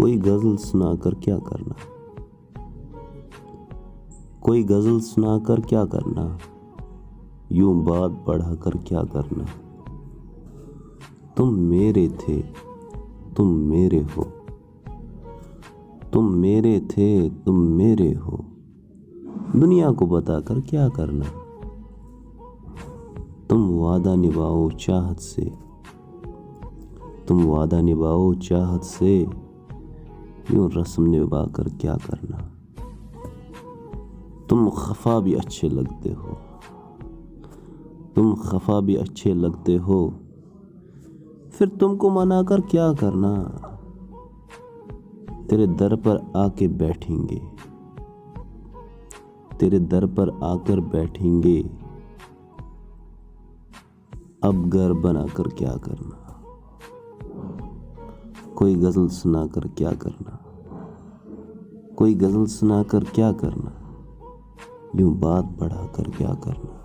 कोई गजल सुनाकर क्या करना, कोई गजल सुनाकर क्या करना, यूं बात बढ़ाकर क्या करना। तुम मेरे थे, तुम मेरे हो, तुम मेरे थे, तुम मेरे हो, दुनिया को बताकर क्या करना। तुम वादा निभाओ चाहत से, तुम वादा निभाओ चाहत से, यूं रस्म निभा कर क्या करना। तुम खफा भी अच्छे लगते हो, तुम खफा भी अच्छे लगते हो, फिर तुमको मनाकर क्या करना। तेरे दर पर आके बैठेंगे, तेरे दर पर आकर बैठेंगे, अब घर बनाकर क्या करना। कोई गजल सुनाकर क्या करना, कोई गजल सुनाकर क्या करना, यूं बात बढ़ाकर क्या करना।